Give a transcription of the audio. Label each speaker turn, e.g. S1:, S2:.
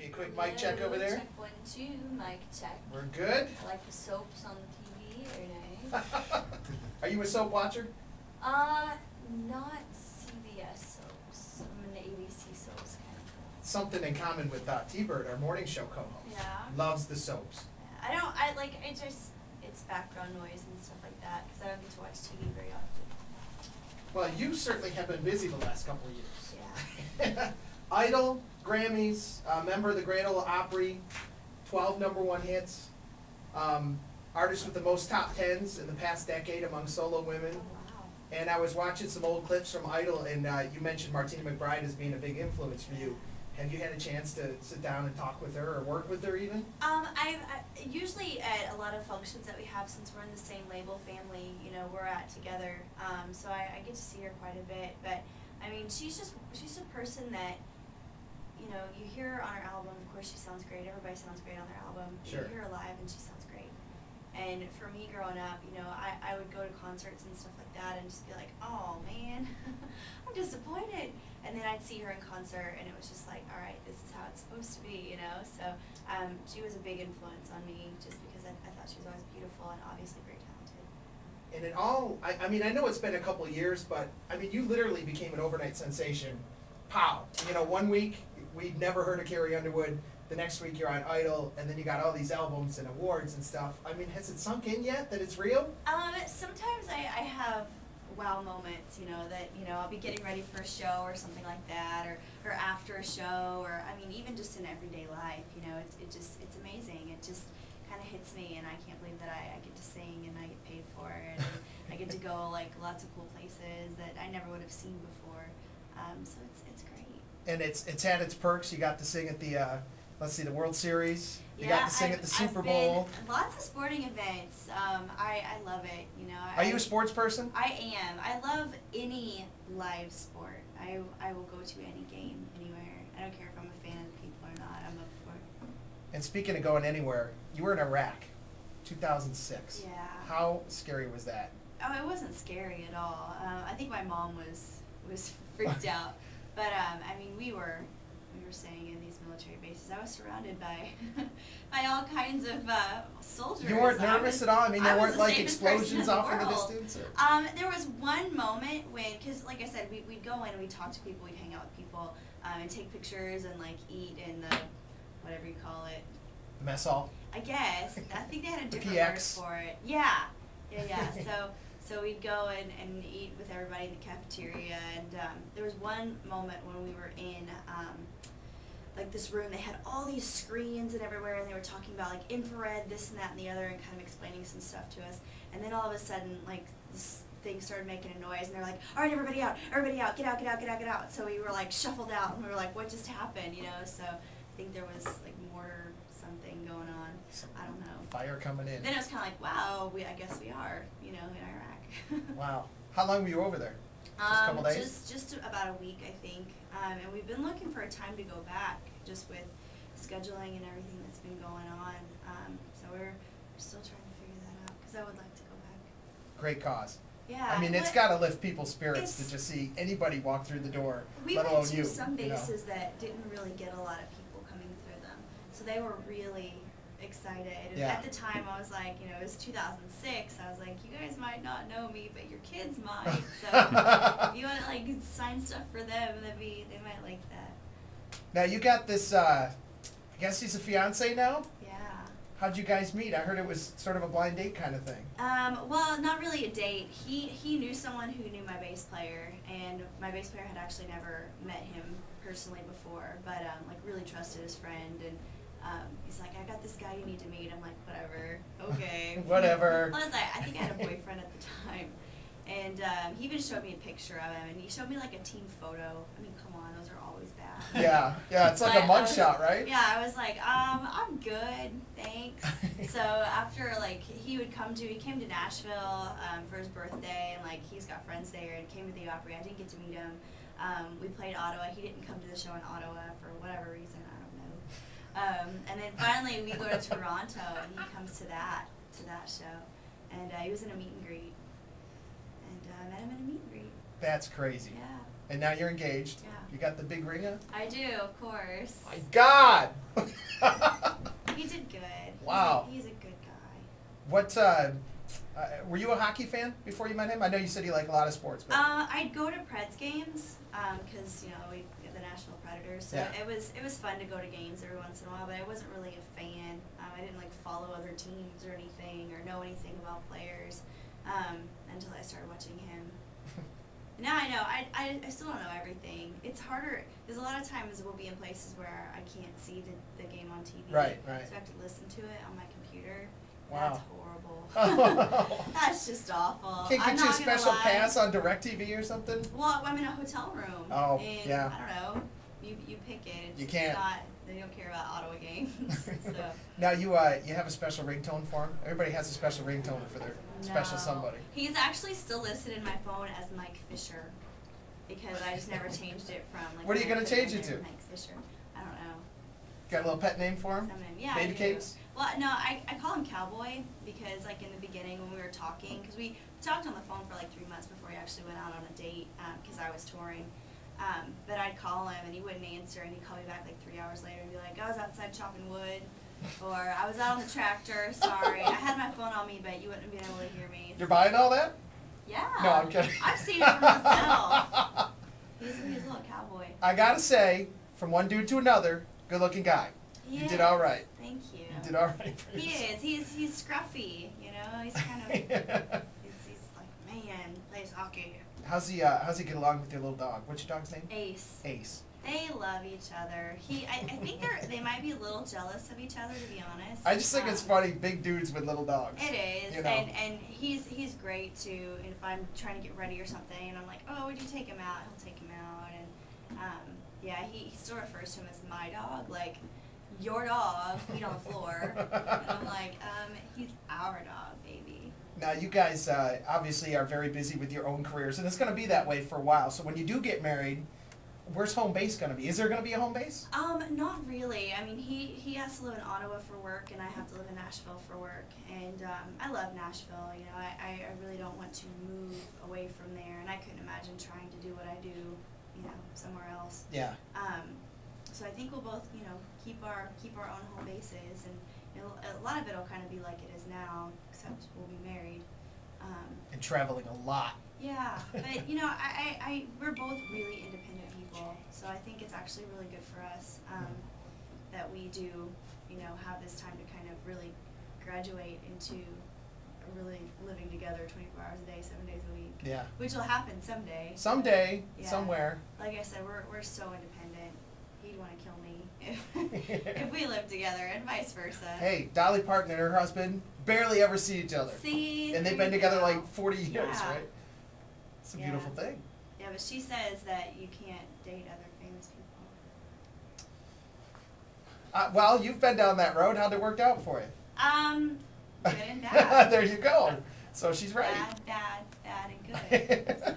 S1: me a quick mic check over there.
S2: Check 1, 2, mic check.
S1: We're good.
S2: I like the soaps on the TV, very nice.
S1: Are you a soap watcher?
S2: Not CBS soaps. I'm an ABC soaps kind of.
S1: Something in common with T-Bird, our morning show co-host.
S2: Yeah.
S1: Loves the soaps.
S2: Yeah. It's background noise and stuff like that because I don't get to watch TV very often.
S1: Well, you certainly have been busy the last couple of years.
S2: Yeah.
S1: Idol, Grammys, member of the Grand Ole Opry, 12 #1 hits, artist with the most top 10s in the past decade among solo women.
S2: Oh, wow.
S1: And I was watching some old clips from Idol, and you mentioned Martina McBride as being a big influence for you. Have you had a chance to sit down and talk with her or work with her even?
S2: I usually at a lot of functions that we have, since we're in the same label family, you know, we're at together. So I get to see her quite a bit. But I mean, she's a person that, you know, you hear her on her album. Of course, she sounds great. Everybody sounds great on their album.
S1: Sure.
S2: You hear her live, and she sounds great. And for me, growing up, you know, I would go to concerts and stuff like that, and just be like, oh man, I'm disappointed. And then I'd see her in concert, and it was just like, all right, this is how it's supposed to be, you know. So she was a big influence on me, just because I thought she was always beautiful and obviously very talented.
S1: And it all, I mean, I know it's been a couple of years, but I mean, you literally became an overnight sensation. Pow! You know, one week we'd never heard of Carrie Underwood. The next week you're on Idol, and then you got all these albums and awards and stuff. I mean, has it sunk in yet that it's real?
S2: Sometimes I have wow moments, you know, that, you know, I'll be getting ready for a show or something like that, or after a show, or I mean, even just in everyday life, you know, it's amazing. It just kind of hits me, and I can't believe that I get to sing and I get paid for it, and I get to go like lots of cool places that I never would have seen before. So it's great.
S1: And it's had its perks. You got to sing at the let's see, the World Series. You
S2: Yeah,
S1: got to sing at the Super
S2: I've
S1: Bowl.
S2: been lots of sporting events. I love it. You know.
S1: Are you a sports person?
S2: I am. I love any live sport. I will go to any game, anywhere. I don't care if I'm a fan of the people or not. I'm up for it.
S1: And speaking of going anywhere, you were in Iraq, 2006.
S2: Yeah.
S1: How scary was that?
S2: Oh, it wasn't scary at all. I think my mom was freaked out. But I mean, we were staying in these military bases. I was surrounded by by all kinds of soldiers.
S1: You weren't nervous at all? I mean, there weren't like explosions off in the
S2: world.
S1: distance?
S2: There was one moment when, because like I said, we'd go in and we'd talk to people, we'd hang out with people, and take pictures and like eat in the, whatever you call it.
S1: Mess hall?
S2: I guess. I think they had a
S1: The
S2: different word
S1: PX?
S2: for it. Yeah. So we'd go and eat with everybody in the cafeteria, and there was one moment when we were in like this room. They had all these screens and everywhere, and they were talking about like infrared, this and that and the other, and kind of explaining some stuff to us. And then all of a sudden, like, this thing started making a noise, and they're like, all right, everybody out, get out, get out, get out, get out. So we were like shuffled out, and we were like, what just happened, you know? So I think there was like mortar something going on. I don't know.
S1: Fire coming in.
S2: Then it was kind of like, wow, I guess we are, you know, in Iraq.
S1: Wow. How long were you over there? Just a couple days?
S2: Just about a week, I think. And we've been looking for a time to go back, just with scheduling and everything that's been going on. So we're still trying to figure that out, because I would like to go back.
S1: Great cause.
S2: Yeah.
S1: I mean, it's got to lift people's spirits to just see anybody walk through the door, let alone you.
S2: We went to some bases
S1: you know.
S2: that didn't really get a lot of people coming through them, so they were really excited. And
S1: Yeah.
S2: at the time, I was like, you know, it was 2006. I was like, you guys might not know me, but your kids might. So if you want to like sign stuff for them, they might like that.
S1: Now you got this. I guess he's a fiance now.
S2: Yeah.
S1: How'd you guys meet? I heard it was sort of a blind date kind of thing.
S2: Well, not really a date. He knew someone who knew my bass player, and my bass player had actually never met him personally before, but like really trusted his friend, and he's like, I got this guy you need to meet. I'm like, whatever, okay.
S1: Whatever.
S2: Well, I think I had a boyfriend at the time, and he even showed me a picture of him, and he showed me like a team photo. I mean, come on, those are always bad.
S1: Yeah, it's like a mugshot, right?
S2: Yeah, I was like, I'm good, thanks. So after like he came to Nashville for his birthday, and like he's got friends there, and came to the Opry. I didn't get to meet him. We played Ottawa. He didn't come to the show in Ottawa for whatever reason. I don't know. And then finally we go to Toronto, and he comes to that show, and he was in a meet and greet, and I met him in a meet and greet.
S1: That's crazy.
S2: Yeah.
S1: And now you're engaged.
S2: Yeah.
S1: You got the big ringer?
S2: I do, of course.
S1: My God!
S2: He did good.
S1: Wow.
S2: He's a good guy.
S1: What, were you a hockey fan before you met him? I know you said you like a lot of sports. But
S2: I'd go to Preds games, cause we have the National Predators, so
S1: Yeah.
S2: it was fun to go to games every once in a while, but I wasn't really a fan. I didn't like follow other teams or anything, or know anything about players, until I started watching him. Now I know, I still don't know everything. It's harder, because a lot of times we'll be in places where I can't see the game on TV.
S1: Right.
S2: So I have to listen to it on my computer.
S1: Wow.
S2: That's horrible. That's just awful.
S1: Can't
S2: I'm
S1: get you a
S2: not gonna
S1: special
S2: lie.
S1: pass on DirecTV or something?
S2: Well, I'm in a hotel room.
S1: Oh,
S2: and
S1: yeah.
S2: I don't know. You pick it.
S1: You can't.
S2: It's not, they don't care about Ottawa games. So.
S1: Now you have a special ringtone for him? Everybody has a special ringtone for their special
S2: No.
S1: somebody.
S2: He's actually still listed in my phone as Mike Fisher, because I just never changed it from like.
S1: What are you
S2: Mike
S1: gonna change it
S2: Fisher
S1: to?
S2: Mike Fisher. I don't know.
S1: Got a little pet name for him?
S2: Yeah,
S1: Baby
S2: I do.
S1: Cakes?
S2: Well, no, I call him Cowboy because, like, in the beginning when we were talking, because we talked on the phone for like 3 months before we actually went out on a date, because I was touring. But I'd call him and he wouldn't answer, and he'd call me back like 3 hours later and be like, I was outside chopping wood, or I was out on the tractor, sorry. I had my phone on me, but you wouldn't have been able to hear me.
S1: You're buying all that?
S2: Yeah.
S1: No, I'm kidding.
S2: I've seen it for myself. He's a little cowboy.
S1: I gotta say, from one dude to another, good looking guy. You did all right.
S2: Thank you.
S1: You did all right for
S2: He
S1: yourself.
S2: is. He's scruffy, you know. He's kind of. he's like, man, plays hockey.
S1: How's he get along with your little dog? What's your dog's name?
S2: Ace.
S1: Ace.
S2: They love each other. I think they might be a little jealous of each other, to be honest.
S1: I just think it's funny, big dudes with little dogs.
S2: It is,
S1: you know?
S2: and he's great too. And if I'm trying to get ready or something, and I'm like, oh, would you take him out? He'll take him out, and yeah, he still refers to him as my dog, like your dog, feet on the floor, and I'm like, he's our dog, baby.
S1: Now you guys obviously are very busy with your own careers, and it's going to be that way for a while. So when you do get married, where's home base going to be? Is there going to be a home base?
S2: Not really. I mean, he has to live in Ottawa for work, and I have to live in Nashville for work. And I love Nashville. You know, I really don't want to move away from there, and I couldn't imagine trying to do what I do, you know, somewhere else.
S1: Yeah.
S2: So I think we'll both, you know, keep our own home bases, and a lot of it will kind of be like it is now, except we'll be married.
S1: And traveling a lot.
S2: Yeah, but you know, we're both really independent people, so I think it's actually really good for us that we do, you know, have this time to kind of really graduate into really living together 24 hours a day, 7 days a week.
S1: Yeah.
S2: Which will happen someday.
S1: Someday,
S2: Yeah.
S1: somewhere.
S2: Like I said, we're so independent. He'd want to kill me if we lived together, and vice versa.
S1: Hey, Dolly Parton and her husband barely ever see each other.
S2: See,
S1: And they've
S2: there
S1: been
S2: you
S1: together
S2: go.
S1: like 40 years,
S2: Yeah.
S1: right? It's a
S2: Yeah.
S1: beautiful thing.
S2: Yeah, but she says that you can't date other famous people.
S1: Well, you've been down that road. How'd it work out for you?
S2: Good and bad.
S1: There you go. So she's right.
S2: Bad, and good. So.